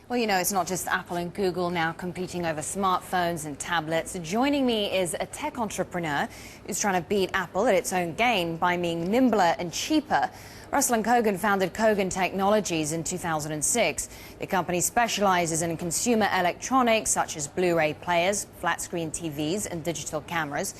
Well, you know, it's not just Apple and Google now competing over smartphones and tablets. Joining me is a tech entrepreneur who's trying to beat Apple at its own game by being nimbler and cheaper. Ruslan Kogan founded Kogan Technologies in 2006. The company specializes in consumer electronics such as Blu-ray players, flat-screen TVs and digital cameras.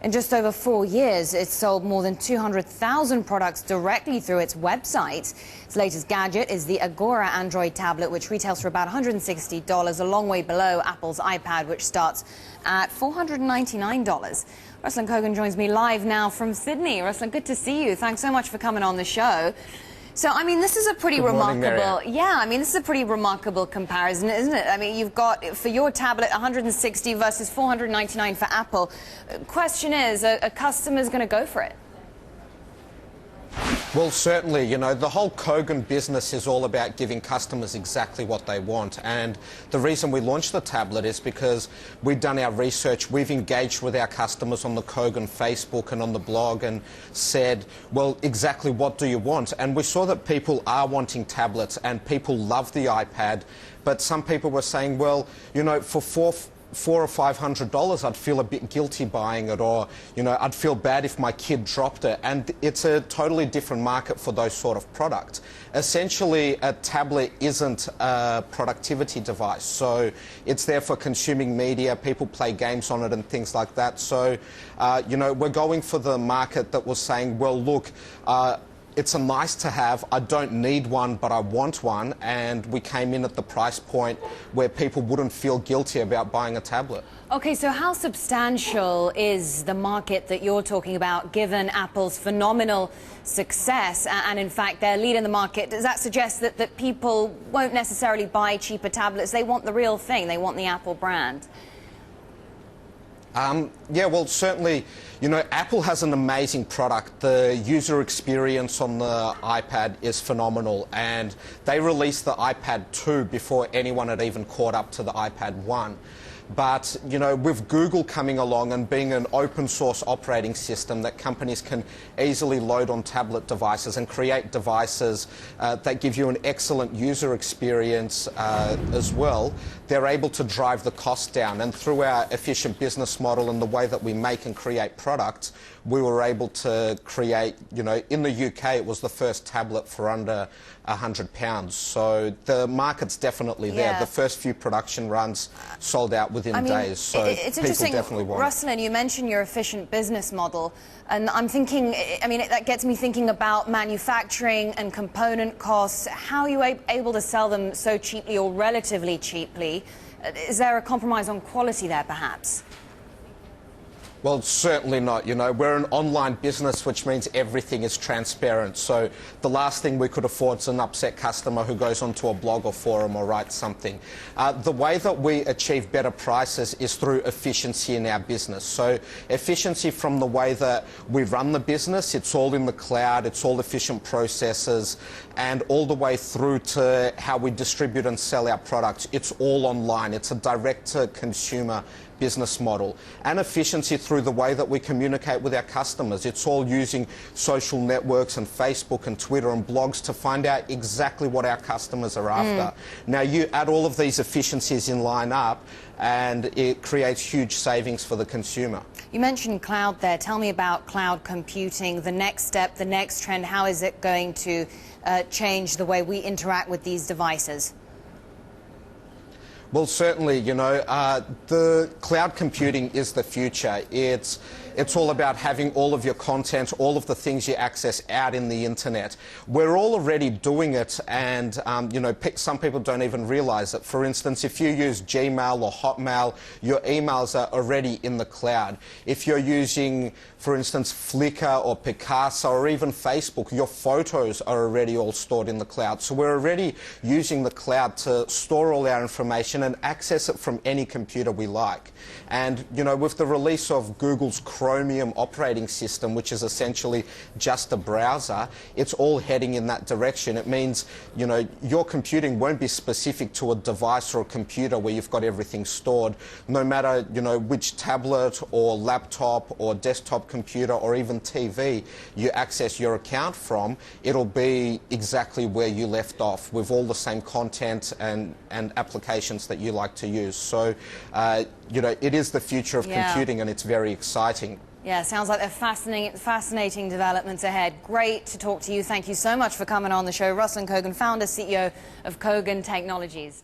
In just over 4 years, it's sold more than 200,000 products directly through its website. Its latest gadget is the Agora Android tablet, which retails for about $160, a long way below Apple's iPad, which starts at $499. Ruslan Kogan joins me live now from Sydney. Ruslan, good to see you. Thanks so much for coming on the show. So, I mean, this is a pretty remarkable, this is a pretty remarkable comparison, isn't it? I mean, you've got, for your tablet, 160 versus 499 for Apple. Question is, are customers going to go for it? Well, certainly, you know, the whole Kogan business is all about giving customers exactly what they want. And the reason we launched the tablet is because we've done our research, we've engaged with our customers on the Kogan Facebook and on the blog and said, well, exactly what do you want? And we saw that people are wanting tablets and people love the iPad. But some people were saying, well, you know, for $400 or $500, I'd feel a bit guilty buying it, or, you know, I'd feel bad if my kid dropped it. And it's a totally different market for those sort of products. Essentially, a tablet isn't a productivity device, so it's there for consuming media. People play games on it and things like that. So, you know, we're going for the market that was saying, well, look, it's a nice to have. I don't need one, but I want one. And we came in at the price point where people wouldn't feel guilty about buying a tablet. Okay, so how substantial is the market that you're talking about, given Apple's phenomenal success and, in fact, their lead in the market? Does that suggest that people won't necessarily buy cheaper tablets? They want the real thing. They want the Apple brand. Yeah, well, certainly, you know, Apple has an amazing product. The user experience on the iPad is phenomenal, and they released the iPad 2 before anyone had even caught up to the iPad 1. But, you know, with Google coming along and being an open source operating system that companies can easily load on tablet devices and create devices that give you an excellent user experience as well, they're able to drive the cost down. And through our efficient business model and the way that we make and create products, we were able to create, you know, in the UK it was the first tablet for under £100. So the market's definitely there. Yeah. The first few production runs sold out within days. So it's people definitely want it. Ruslan, you mentioned your efficient business model, and I'm thinking, I mean, that gets me thinking about manufacturing and component costs. How are you able to sell them so cheaply or relatively cheaply? Is there a compromise on quality there, perhaps? Well, certainly not. You know, we're an online business, which means everything is transparent. So the last thing we could afford is an upset customer who goes onto a blog or forum or writes something. The way that we achieve better prices is through efficiency in our business. So efficiency from the way that we run the business, it's all in the cloud, it's all efficient processes, and all the way through to how we distribute and sell our products. It's all online. It's a direct-to-consumer business model, and efficiency through the way that we communicate with our customers. It's all using social networks and Facebook and Twitter and blogs to find out exactly what our customers are after. Now, you add all of these efficiencies in line up and it creates huge savings for the consumer. You mentioned cloud there. Tell me about cloud computing, the next step, the next trend. How is it going to change the way we interact with these devices? Well, certainly, you know, the cloud computing is the future. It's all about having all of your content, all of the things you access out in the internet. We're all already doing it, and, you know, some people don't even realize it. For instance, if you use Gmail or Hotmail, your emails are already in the cloud. If you're using, for instance, Flickr or Picasa or even Facebook, your photos are already all stored in the cloud. So we're already using the cloud to store all our information and access it from any computer we like. And, you know, with the release of Google's Chrome Chromium operating system, which is essentially just a browser, it's all heading in that direction. It means, you know, your computing won't be specific to a device or a computer where you've got everything stored. No matter, you know, which tablet or laptop or desktop computer or even TV you access your account from, it'll be exactly where you left off with all the same content and applications that you like to use. So, you know, it is the future of computing, and it's very exciting. Yeah, sounds like they're fascinating developments ahead. Great to talk to you. Thank you so much for coming on the show. Ruslan Kogan, founder, CEO of Kogan Technologies.